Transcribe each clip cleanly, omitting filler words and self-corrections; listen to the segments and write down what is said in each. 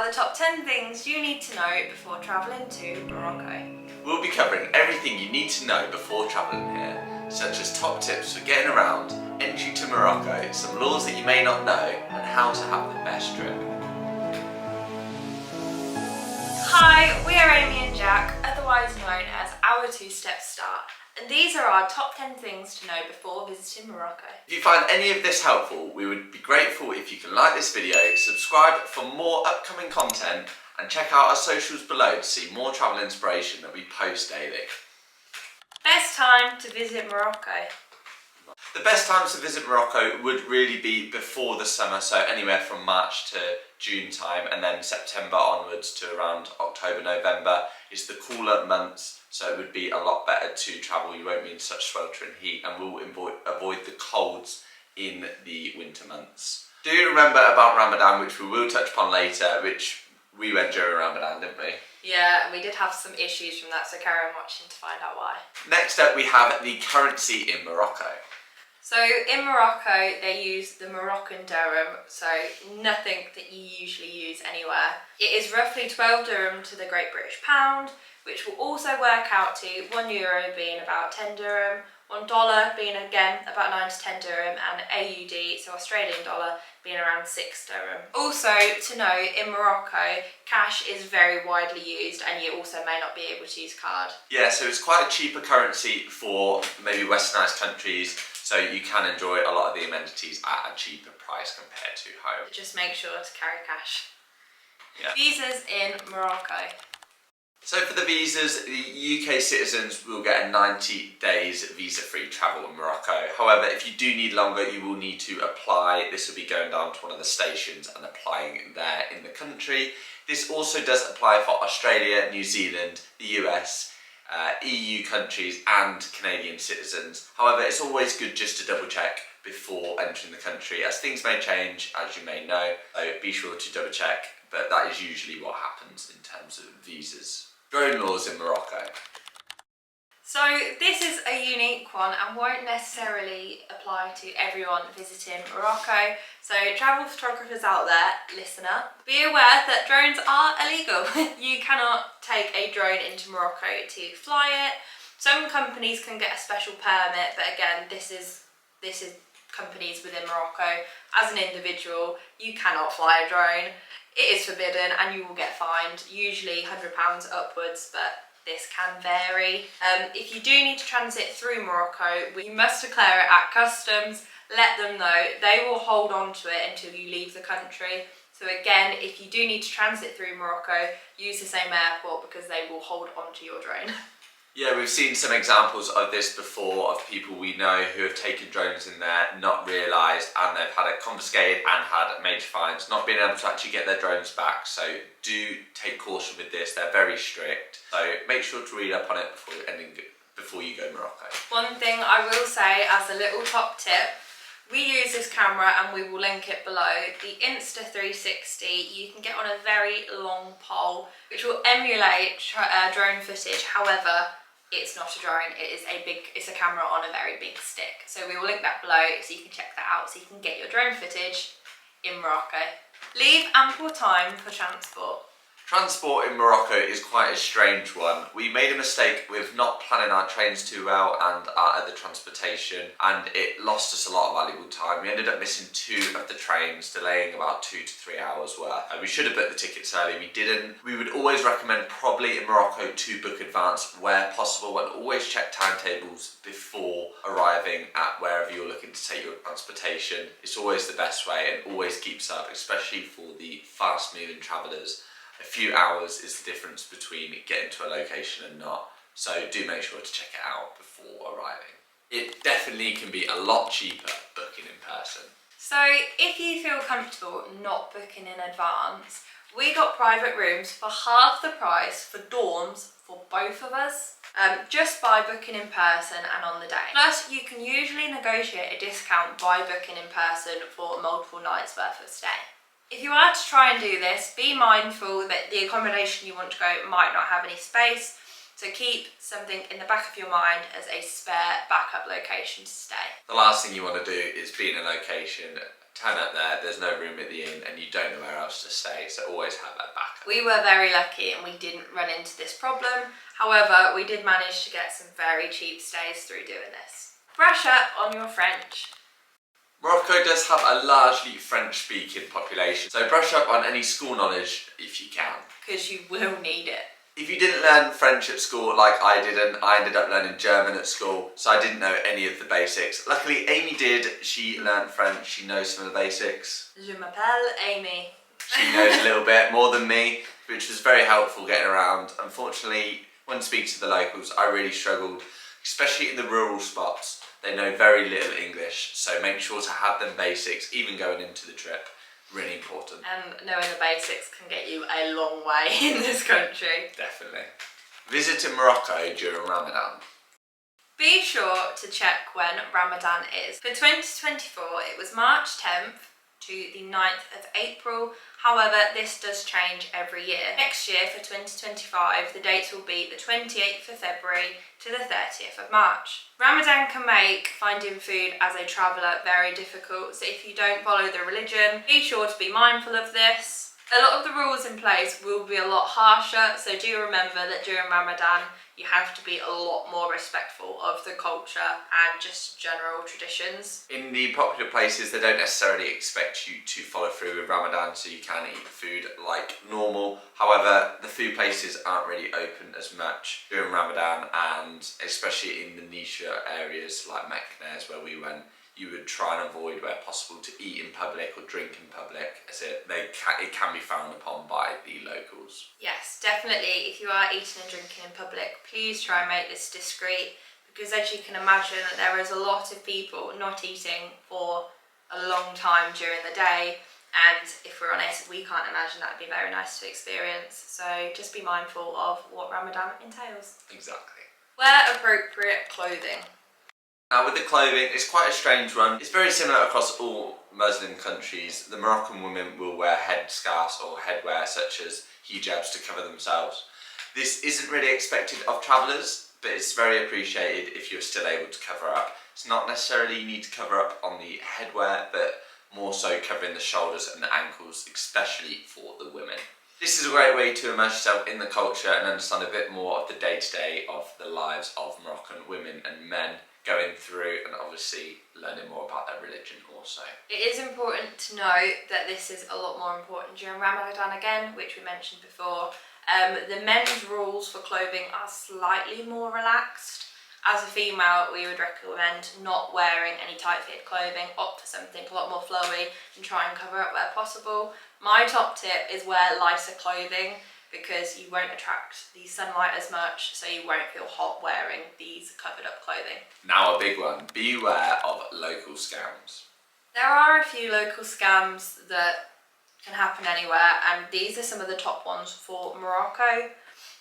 the top 10 things you need to know before travelling to Morocco. We'll be covering everything you need to know before travelling here, such as top tips for getting around, entry to Morocco, some laws that you may not know, and how to have the best trip. Hi, we are Aimee and Jack, otherwise known as OurTwoStepStart, and these are our top 10 things to know before visiting Morocco. If you find any of this helpful, we would be grateful if you can like this video, subscribe for more upcoming content, and check out our socials below to see more travel inspiration that we post daily. Best time to visit Morocco. The best times to visit Morocco would really be before the summer, so anywhere from March to June time, and then September onwards to around October, November is the cooler months, so it would be a lot better to travel. You won't be in such sweltering heat, and we'll avoid the colds in the winter months. Do remember about Ramadan, which we will touch upon later, which we went during Ramadan, didn't we? Yeah, and we did have some issues from that, so carry on watching to find out why. Next up we have the currency in Morocco. So in Morocco they use the Moroccan dirham, so nothing that you usually use anywhere. It is roughly 12 dirham to the Great British pound, which will also work out to €1 being about 10 dirham, $1 being again about 9 to 10 dirham, and AUD, so Australian dollar, being around 6 dirham. Also to note, in Morocco, cash is very widely used and you also may not be able to use card. Yeah, so it's quite a cheaper currency for maybe westernised countries, so you can enjoy a lot of the amenities at a cheaper price compared to home. Just make sure to carry cash. Yeah. Visas in Morocco. So for the visas, the UK citizens will get a 90 days visa-free travel in Morocco. However, if you do need longer, you will need to apply. This will be going down to one of the stations and applying there in the country. This also does apply for Australia, New Zealand, the US, EU countries and Canadian citizens. However, it's always good just to double check before entering the country, as things may change, as you may know. So be sure to double check, but that is usually what happens in terms of visas. Drone laws in Morocco. So this is a unique one and won't necessarily apply to everyone visiting Morocco. So travel photographers out there, listen up. Be aware that drones are illegal. You cannot take a drone into Morocco to fly it. Some companies can get a special permit, but again, this is companies within Morocco. As an individual, you cannot fly a drone. It is forbidden and you will get fined, usually £100 upwards, but this can vary. If you do need to transit through Morocco, you must declare it at customs, let them know. They will hold on to it until you leave the country. So again, if you do need to transit through Morocco, use the same airport because they will hold on to your drone. Yeah, we've seen some examples of this before, of people we know who have taken drones in there, not realised, and they've had it confiscated and had major fines, not being able to actually get their drones back. So do take caution with this, they're very strict. So make sure to read up on it before you go to Morocco. One thing I will say as a little top tip, we use this camera and we will link it below. The Insta360, you can get on a very long pole, which will emulate drone footage. However, it's not a drone, it's a camera on a very big stick. So we will link that below so you can check that out, so you can get your drone footage in Morocco. Leave ample time for transport. Transport in Morocco is quite a strange one. We made a mistake with not planning our trains too well and our other transportation, and it lost us a lot of valuable time. We ended up missing 2 of the trains, delaying about 2 to 3 hours worth. We should have booked the tickets early, we didn't. We would always recommend probably in Morocco to book advance where possible, and always check timetables before arriving at wherever you're looking to take your transportation. It's always the best way and always keeps up, especially for the fast moving travellers. A few hours is the difference between getting to a location and not, so do make sure to check it out before arriving. It definitely can be a lot cheaper booking in person. So if you feel comfortable not booking in advance, we got private rooms for half the price for dorms for both of us, just by booking in person and on the day. Plus you can usually negotiate a discount by booking in person for multiple nights worth of stay. If you are to try and do this, be mindful that the accommodation you want to go might not have any space, so keep something in the back of your mind as a spare backup location to stay. The last thing you want to do is be in a location, 10 up there, there's no room at the inn and you don't know where else to stay, so always have that backup. We were very lucky and we didn't run into this problem. However, we did manage to get some very cheap stays through doing this. Brush up on your French. Morocco does have a largely French-speaking population, so brush up on any school knowledge if you can. Because you will need it. If you didn't learn French at school like I didn't, I ended up learning German at school, so I didn't know any of the basics. Luckily, Aimee did. She learned French, she knows some of the basics. Je m'appelle Aimee. She knows a little bit more than me, which was very helpful getting around. Unfortunately, when speaking to the locals, I really struggled, especially in the rural spots. They know very little English, so make sure to have them basics, even going into the trip. Really important. And knowing the basics can get you a long way in this country. Definitely. Visiting Morocco during Ramadan. Be sure to check when Ramadan is. For 2024, it was March 10th to the 9th of April. However, this does change every year. Next year, for 2025, the dates will be the 28th of February to the 30th of March. Ramadan can make finding food as a traveller very difficult, so if you don't follow the religion, be sure to be mindful of this. A lot of the rules in place will be a lot harsher, so do remember that during Ramadan you have to be a lot more respectful of the culture and just general traditions. In the popular places, they don't necessarily expect you to follow through with Ramadan, so you can eat food like normal. However, the food places aren't really open as much during Ramadan, and especially in the niche areas like Mecca, where we went, you would try and avoid where possible to eat in public or drink in public, as it can be frowned upon by the locals. Yes, definitely. If you are eating and drinking in public, please try and make this discreet, because as you can imagine, there is a lot of people not eating for a long time during the day, and if we're honest, we can't imagine that would be very nice to experience. So just be mindful of what Ramadan entails. Exactly. Wear appropriate clothing. Now with the clothing, it's quite a strange one. It's very similar across all Muslim countries. The Moroccan women will wear headscarves or headwear such as hijabs to cover themselves. This isn't really expected of travellers, but it's very appreciated if you're still able to cover up. It's not necessarily you need to cover up on the headwear, but more so covering the shoulders and the ankles, especially for the women. This is a great way to immerse yourself in the culture and understand a bit more of the day-to-day of the lives of Moroccan women and men, going through and obviously learning more about their religion also. It is important to note that this is a lot more important during Ramadan again, which we mentioned before. The men's rules for clothing are slightly more relaxed. As a female, we would recommend not wearing any tight-fitted clothing, opt for something a lot more flowy and try and cover up where possible. My top tip is wear lighter clothing, because you won't attract the sunlight as much, so you won't feel hot wearing these covered up clothing. Now a big one, beware of local scams. There are a few local scams that can happen anywhere, and these are some of the top ones for Morocco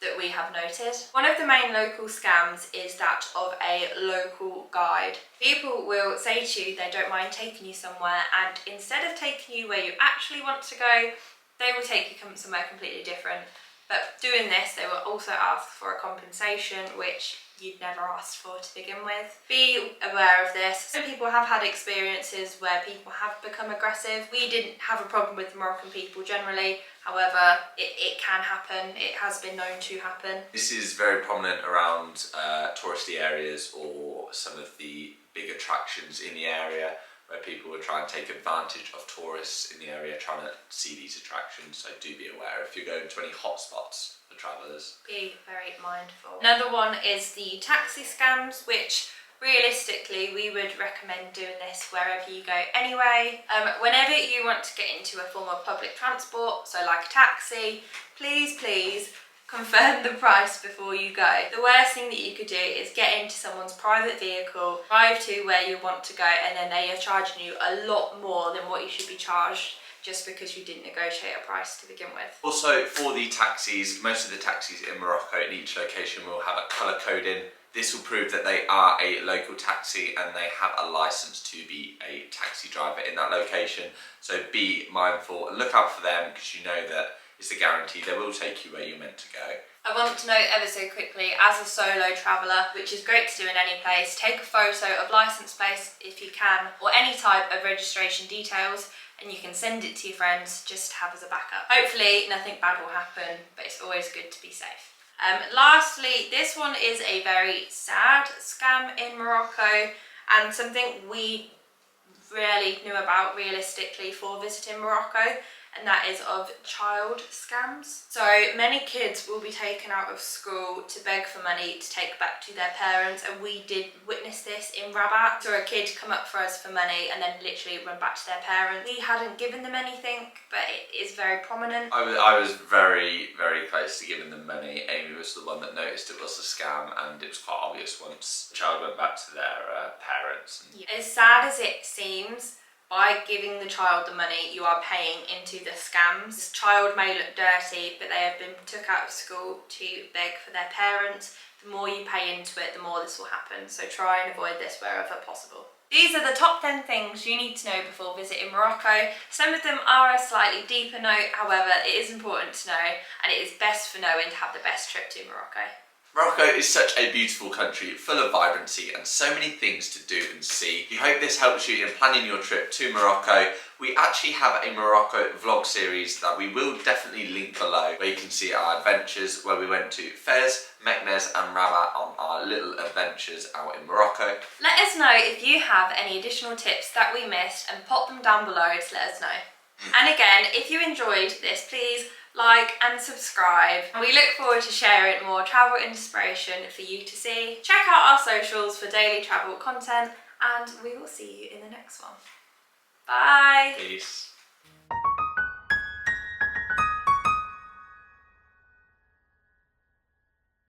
that we have noted. One of the main local scams is that of a local guide. People will say to you they don't mind taking you somewhere, and instead of taking you where you actually want to go, they will take you somewhere completely different. But doing this, they will also ask for a compensation, which you'd never asked for to begin with. Be aware of this. Some people have had experiences where people have become aggressive. We didn't have a problem with Moroccan people generally. However, it can happen. It has been known to happen. This is very prominent around touristy areas or some of the big attractions in the area, where people will try and take advantage of tourists in the area trying to see these attractions, so do be aware if you're going to any hotspots for travellers. Be very mindful. Another one is the taxi scams, which realistically we would recommend doing this wherever you go anyway. Whenever you want to get into a form of public transport, so like a taxi, please confirm the price before you go. The worst thing that you could do is get into someone's private vehicle, drive to where you want to go, and then they are charging you a lot more than what you should be charged just because you didn't negotiate a price to begin with. Also, for the taxis, most of the taxis in Morocco in each location will have a colour coding. This will prove that they are a local taxi and they have a licence to be a taxi driver in that location. So be mindful and look out for them, because you know that is a guarantee they will take you where you're meant to go. I want to note ever so quickly, as a solo traveller, which is great to do in any place, take a photo of licence plates if you can, or any type of registration details, and you can send it to your friends just to have as a backup. Hopefully nothing bad will happen, but it's always good to be safe. Lastly, this one is a very sad scam in Morocco, and something we rarely knew about realistically for visiting Morocco, and that is of child scams. So many kids will be taken out of school to beg for money to take back to their parents, and we did witness this in Rabat. So a kid come up for us for money and then literally run back to their parents. We hadn't given them anything, but it is very prominent. I was very, very close to giving them money. Aimee was the one that noticed it was a scam, and it was quite obvious once the child went back to their parents. As sad as it seems, by giving the child the money, you are paying into the scams. This child may look dirty, but they have been took out of school to beg for their parents. The more you pay into it, the more this will happen. So try and avoid this wherever possible. These are the top 10 things you need to know before visiting Morocco. Some of them are a slightly deeper note, however, it is important to know, and it is best for knowing to have the best trip to Morocco. Morocco is such a beautiful country, full of vibrancy and so many things to do and see. We hope this helps you in planning your trip to Morocco. We actually have a Morocco vlog series that we will definitely link below, where you can see our adventures, where we went to Fez, Meknes and Rabat on our little adventures out in Morocco. Let us know if you have any additional tips that we missed, and pop them down below to let us know. And again, if you enjoyed this, please like and subscribe. We look forward to sharing more travel inspiration for you to see. Check out our socials for daily travel content, and we will see you in the next one. Bye! Peace.